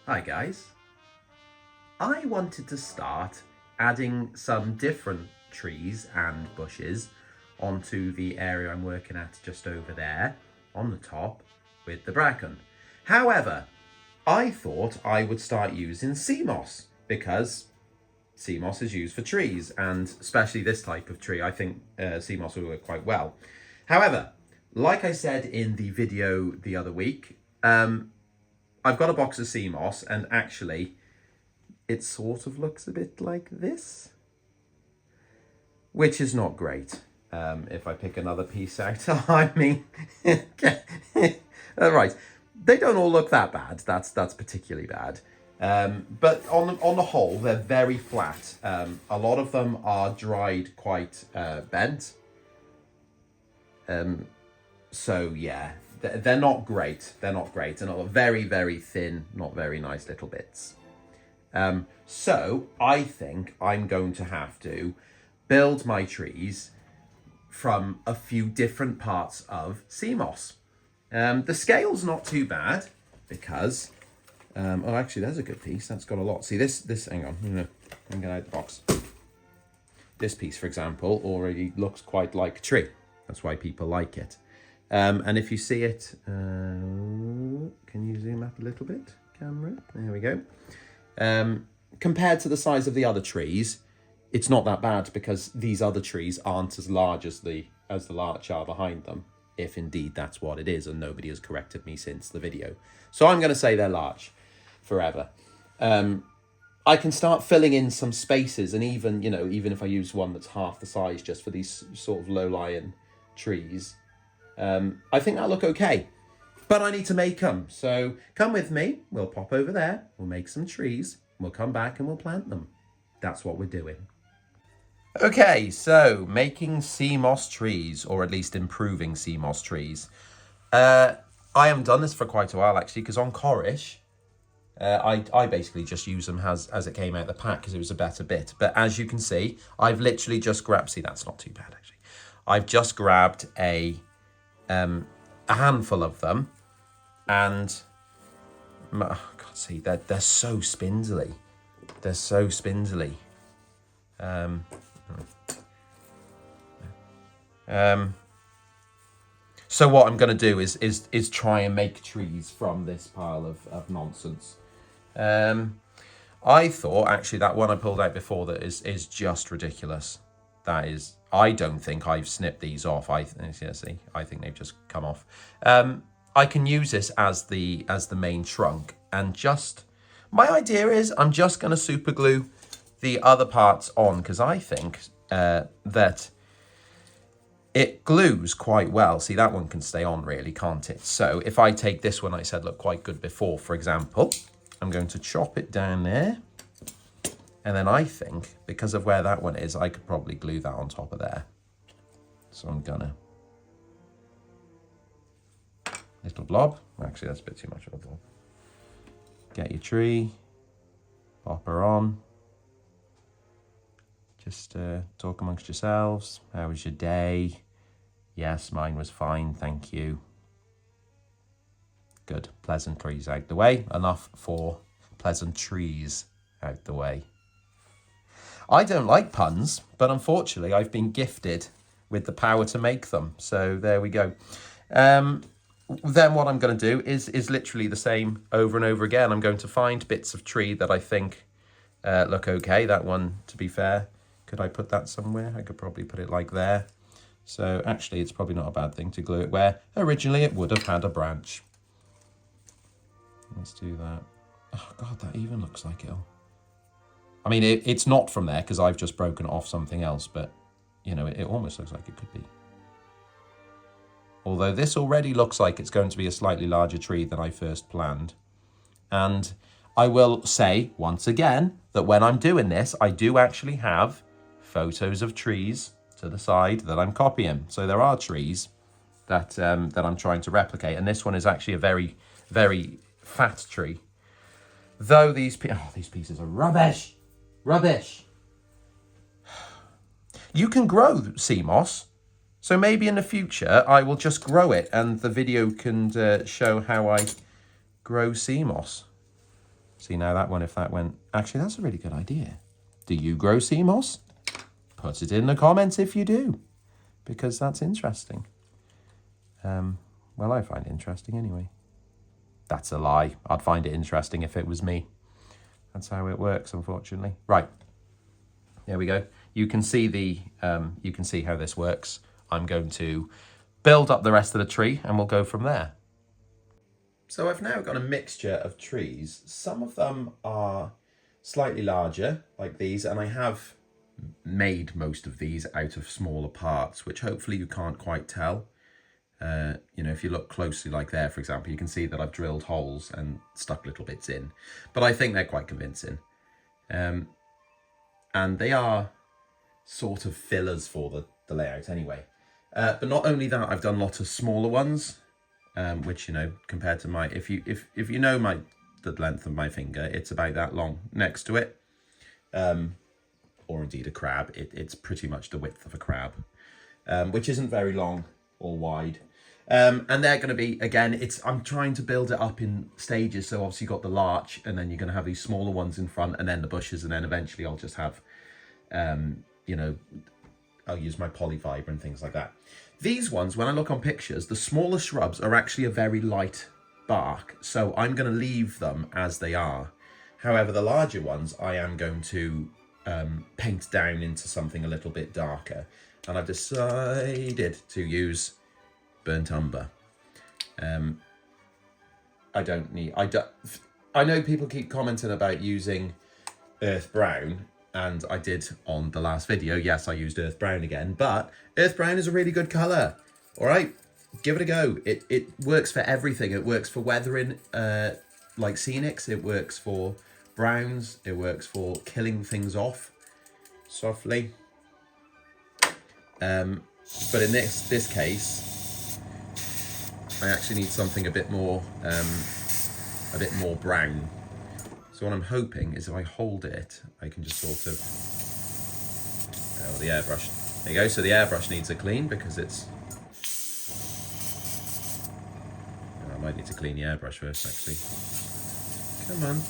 Hi guys. I wanted to start adding some different trees and bushes onto the area I'm working at just over there on the top with the bracken. However, I thought I would start using Seamoss because Seamoss is used for trees, and especially this type of tree, I think Seamoss will work quite well. However, like I said in the video the other week, I've got a box of Seamoss, and actually it sort of looks a bit like this, which is not great. If I pick another piece out, I mean, right, they don't all look that bad. That's particularly bad. But on the whole, they're very flat. A lot of them are dried quite bent. So yeah, they're not great. They're not great, and are very, very thin, not very nice little bits. So I think I'm going to have to build my trees from a few different parts of Seamoss. The scale's not too bad because, oh, actually, there's a good piece. That's got a lot. See, this, hang on, I'm going out the box. This piece, for example, already looks quite like a tree. That's why people like it. And if you see it, can you zoom up a little bit, camera? There we go. Compared to the size of the other trees, it's not that bad because these other trees aren't as large as the larch are behind them, if indeed that's what it is, and nobody has corrected me since the video. So I'm going to say they're large forever. I can start filling in some spaces, and even if I use one that's half the size just for these sort of low-lying trees, I think that'll look okay. But I need to make them. So come with me. We'll pop over there. We'll make some trees. We'll come back and we'll plant them. That's what we're doing. Okay, so making Seamoss trees, or at least improving Seamoss trees. I haven't done this for quite a while, actually, because on Corish, I basically just use them as it came out of the pack because it was a better bit. But as you can see, I've literally just grabbed... See, that's not too bad, actually. I've just grabbed a handful of them, and oh God, see, they're so spindly. They're so spindly. So what I'm going to do is try and make trees from this pile of nonsense. I thought actually that one I pulled out before that is just ridiculous. That is, I don't think I've snipped these off. I think they've just come off. I can use this as the main trunk, and just my idea is I'm just going to super glue the other parts on because I think that it glues quite well. See, that one can stay on really, can't it? So if I take this one I said looked quite good before, for example, I'm going to chop it down there. And then I think, because of where that one is, I could probably glue that on top of there. So I'm gonna... Little blob. Actually, that's a bit too much of a blob. Get your tree. Pop her on. Just talk amongst yourselves. How was your day? Yes, mine was fine, thank you. Good. Pleasantries out the way. Enough for pleasant trees out the way. I don't like puns, but unfortunately I've been gifted with the power to make them. So there we go. Then what I'm going to do is literally the same over and over again. I'm going to find bits of tree that I think look okay. That one, to be fair, could I put that somewhere? I could probably put it like there. So actually it's probably not a bad thing to glue it where originally it would have had a branch. Let's do that. Oh God, that even looks like it'll... I mean, it's not from there because I've just broken it off something else, but, it almost looks like it could be. Although this already looks like it's going to be a slightly larger tree than I first planned. And I will say, once again, that when I'm doing this, I do actually have photos of trees to the side that I'm copying. So there are trees that I'm trying to replicate. And this one is actually a very, very fat tree. Though these pieces are rubbish. Rubbish. You can grow Seamoss, so maybe in the future I will just grow it and the video can show how I grow Seamoss. See now that one, if that went... Actually, that's a really good idea. Do you grow Seamoss? Put it in the comments if you do, because that's interesting. Well, I find it interesting anyway. That's a lie. I'd find it interesting if it was me. That's how it works, unfortunately. Right. There we go. You can see you can see how this works. I'm going to build up the rest of the tree and we'll go from there. So I've now got a mixture of trees. Some of them are slightly larger, like these, and I have made most of these out of smaller parts, which hopefully you can't quite tell. You know, if you look closely like there, for example, you can see that I've drilled holes and stuck little bits in, but I think they're quite convincing. And they are sort of fillers for the layout anyway. But not only that, I've done lots of smaller ones, which, you know, compared to my, if you know the length of my finger, it's about that long next to it. Or indeed a crab, it's pretty much the width of a crab, which isn't very long or wide. And they're going to be, again, I'm trying to build it up in stages. So obviously you've got the larch, and then you're going to have these smaller ones in front, and then the bushes, and then eventually I'll just have, you know, I'll use my polyfiber and things like that. These ones, when I look on pictures, the smaller shrubs are actually a very light bark. So I'm going to leave them as they are. However, the larger ones, I am going to paint down into something a little bit darker. And I've decided to use burnt umber. I know people keep commenting about using earth brown, and I did on the last video. Yes, I used earth brown again, but earth brown is a really good color. All right, give it a go. It works for everything. It works for weathering, like scenics. It works for browns. It works for killing things off softly. But in this case, I actually need something a bit more brown. So what I'm hoping is if I hold it, I can just sort of, oh, the airbrush. There you go. So the airbrush needs a clean because it's, oh, I might need to clean the airbrush first, actually. Come on.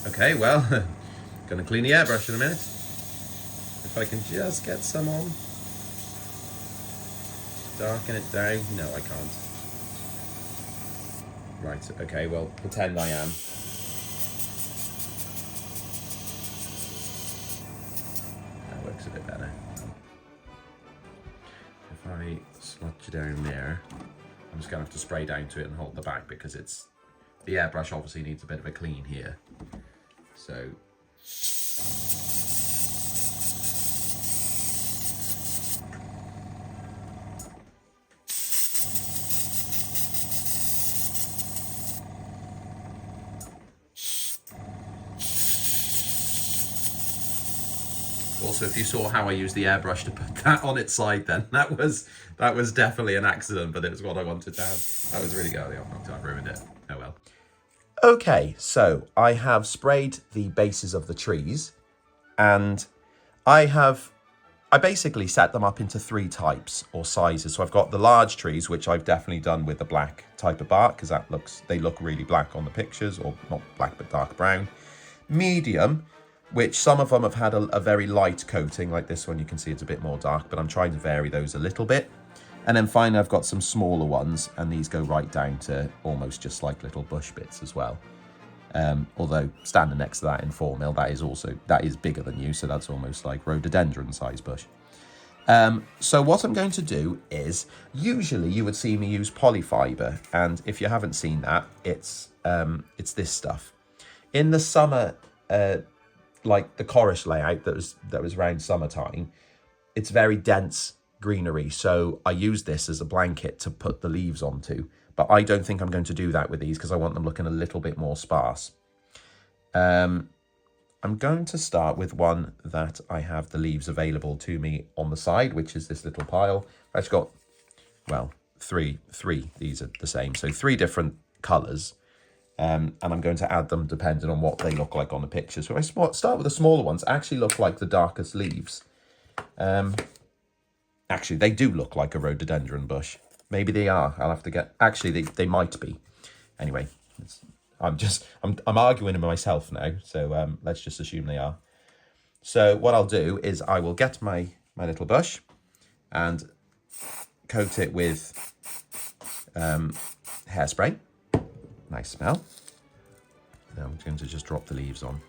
Okay, well, gonna clean the airbrush in a minute. If I can just get some on. Darken it down. No, I can't. Right, okay, well, pretend I am. That works a bit better. If I sludge it down there, I'm just gonna have to spray down to it and hold the back because the airbrush obviously needs a bit of a clean here. So also, if you saw how I used the airbrush to put that on its side, then that was definitely an accident, but it was what I wanted to have. That was really good. I've ruined it. Oh well. Okay, so I have sprayed the bases of the trees, and I basically set them up into 3 types or sizes. So I've got the large trees, which I've definitely done with the black type of bark, because they look really black on the pictures, or not black, but dark brown. Medium, which some of them have had a very light coating, like this one, you can see it's a bit more dark, but I'm trying to vary those a little bit. And then finally, I've got some smaller ones, and these go right down to almost just like little bush bits as well. Although standing next to that in 4mm, that is bigger than you, so that's almost like rhododendron size bush. So what I'm going to do is, usually you would see me use polyfiber, and if you haven't seen that, it's this stuff. In the summer, like the chorus layout that was around summertime, it's very dense greenery, so I use this as a blanket to put the leaves onto, but I don't think I'm going to do that with these because I want them looking a little bit more sparse. I'm going to start with one that I have the leaves available to me on the side, which is this little pile. I've got, well, three, these are the same, so 3 different colours, and I'm going to add them depending on what they look like on the picture. So I start with the smaller ones, actually look like the darkest leaves. Actually, they do look like a rhododendron bush. Maybe they are. I'll have to get... Actually, they might be. Anyway, I'm arguing with myself now, so let's just assume they are. So what I'll do is I will get my little bush and coat it with hairspray. Nice smell. Now I'm going to just drop the leaves on.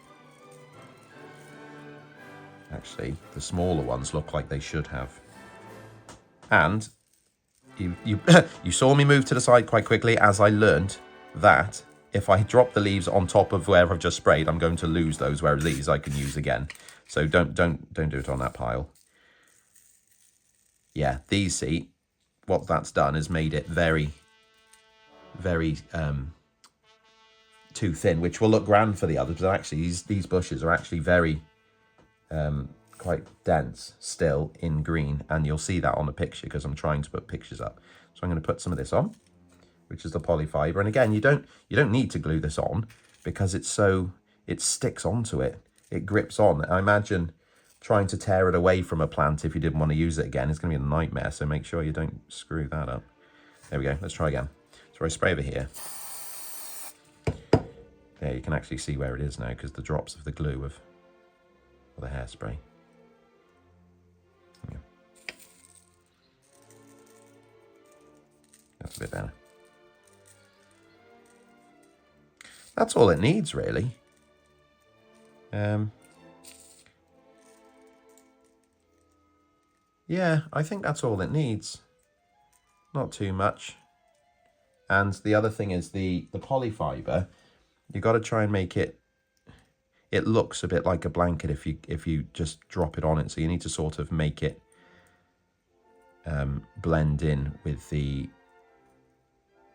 Actually, the smaller ones look like they should have. And you you saw me move to the side quite quickly as I learned that if I drop the leaves on top of where I've just sprayed, I'm going to lose those, whereas these I can use again. So don't do it on that pile. Yeah, these, see, what that's done is made it very, very too thin, which will look grand for the others, but actually these bushes are actually very quite dense still in green, and you'll see that on the picture because I'm trying to put pictures up. So I'm going to put some of this on, which is the polyfiber, and again, you don't need to glue this on because it sticks onto it. It grips on. I imagine trying to tear it away from a plant if you didn't want to use it again, it's going to be a nightmare, so make sure you don't screw that up. There we go, let's try again. So I spray over here. There, you can actually see where it is now because the drops of the glue of the hairspray. Yeah. That's a bit better. That's all it needs, really. Yeah, I think that's all it needs. Not too much. And the other thing is the polyfiber, you got to try and make it looks a bit like a blanket if you just drop it on it. So you need to sort of make it blend in with the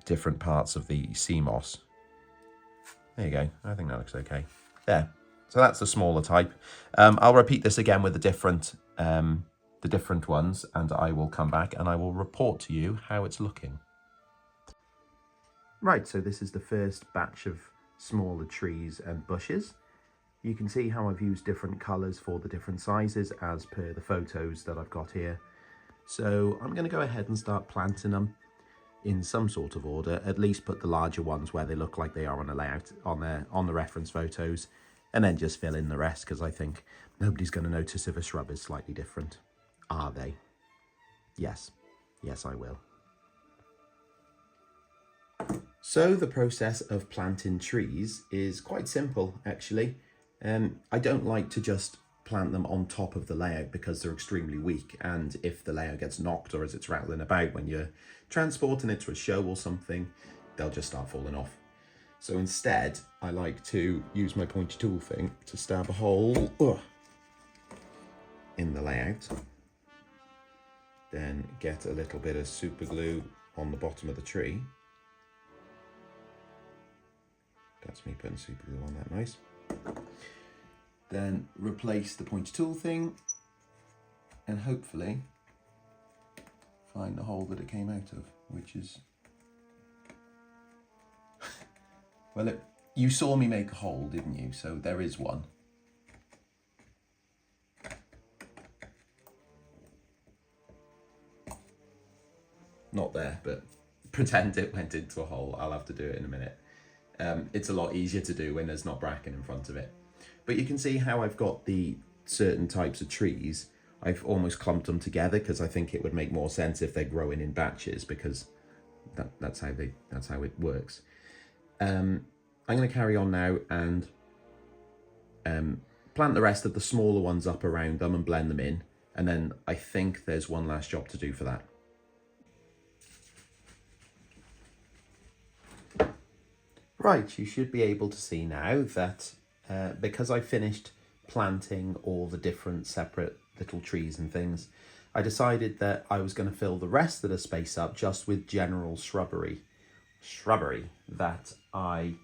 different parts of the Seamoss. There you go. I think that looks okay. There. So that's the smaller type. I'll repeat this again with the different ones, and I will come back and I will report to you how it's looking. Right, so this is the first batch of smaller trees and bushes. You can see how I've used different colours for the different sizes as per the photos that I've got here. So I'm going to go ahead and start planting them in some sort of order, at least put the larger ones where they look like they are on the layout on the reference photos, and then just fill in the rest because I think nobody's going to notice if a shrub is slightly different. Are they? Yes. Yes, I will. So the process of planting trees is quite simple, actually. I don't like to just plant them on top of the layout because they're extremely weak, and if the layout gets knocked or as it's rattling about when you're transporting it to a show or something, they'll just start falling off. So instead, I like to use my pointy tool thing to stab a hole in the layout, then get a little bit of super glue on the bottom of the tree. That's me putting super glue on that, nice. Then replace the pointy tool thing and hopefully find the hole that it came out of, which is... well, you saw me make a hole, didn't you? So there is one. Not there, but pretend it went into a hole. I'll have to do it in a minute. It's a lot easier to do when there's not bracken in front of it. But you can see how I've got the certain types of trees. I've almost clumped them together because I think it would make more sense if they're growing in batches, because that's how it works. I'm going to carry on now and plant the rest of the smaller ones up around them and blend them in. And then I think there's one last job to do for that. Right, you should be able to see now that because I finished planting all the different separate little trees and things, I decided that I was going to fill the rest of the space up just with general shrubbery that I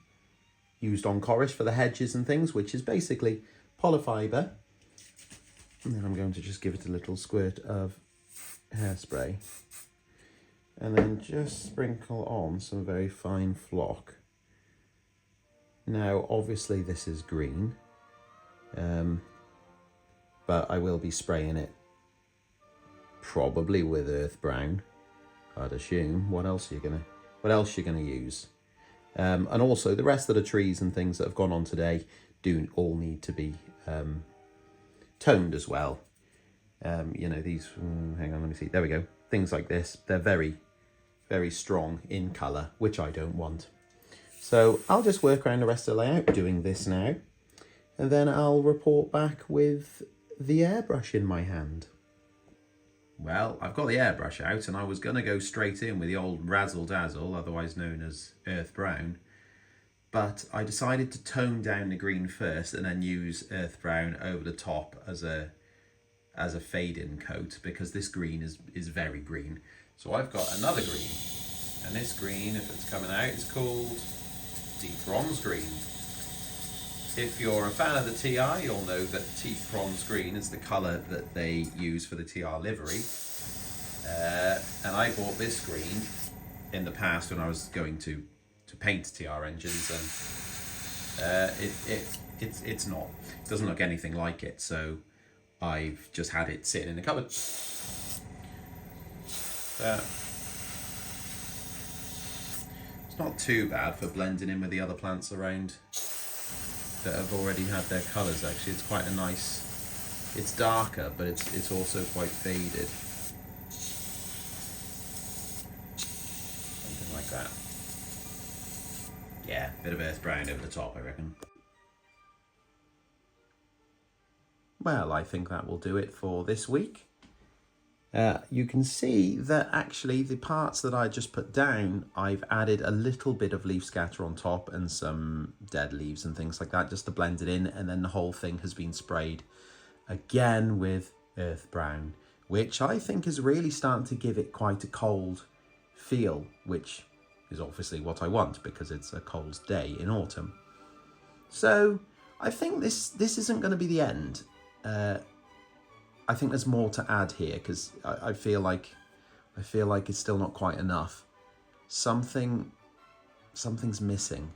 used on Chorus for the hedges and things, which is basically polyfiber. And then I'm going to just give it a little squirt of hairspray and then just sprinkle on some very fine flock. Now, obviously this is green, but I will be spraying it probably with earth brown. I'd assume. What else are you gonna use? And also the rest of the trees and things that have gone on today do all need to be toned as well. You know, these, hang on, let me see, there we go. Things like this, they're very, very strong in colour, which I don't want. So I'll just work around the rest of the layout doing this now, and then I'll report back with the airbrush in my hand. Well, I've got the airbrush out and I was going to go straight in with the old Razzle Dazzle, otherwise known as Earth Brown, but I decided to tone down the green first and then use Earth Brown over the top as a fade-in coat, because this green is very green. So I've got another green, and this green, if it's coming out, is called Deep Bronze Green. If you're a fan of the TR, you'll know that Deep Bronze Green is the colour that they use for the TR livery. And I bought this green in the past when I was going to paint TR engines, and it doesn't look anything like it, so I've just had it sitting in the cupboard. It's not too bad for blending in with the other plants around that have already had their colours. Actually, it's quite a nice, it's darker, but it's also quite faded. Something like that. Yeah, bit of Earth Brown over the top, I reckon. Well, I think that will do it for this week. You can see that actually the parts that I just put down, I've added a little bit of leaf scatter on top and some dead leaves and things like that, just to blend it in, and then the whole thing has been sprayed again with Earth Brown, which I think is really starting to give it quite a cold feel, which is obviously what I want because it's a cold day in autumn. So I think this isn't going to be the end. I think there's more to add here, because I feel like it's still not quite enough. Something's missing,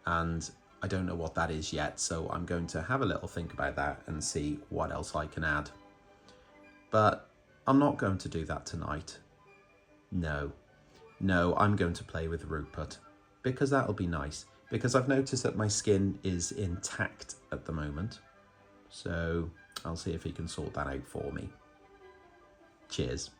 and I don't know what that is yet, so I'm going to have a little think about that and see what else I can add. But I'm not going to do that tonight. No, I'm going to play with Rupert, because that'll be nice, because I've noticed that my skin is intact at the moment. So I'll see if he can sort that out for me. Cheers.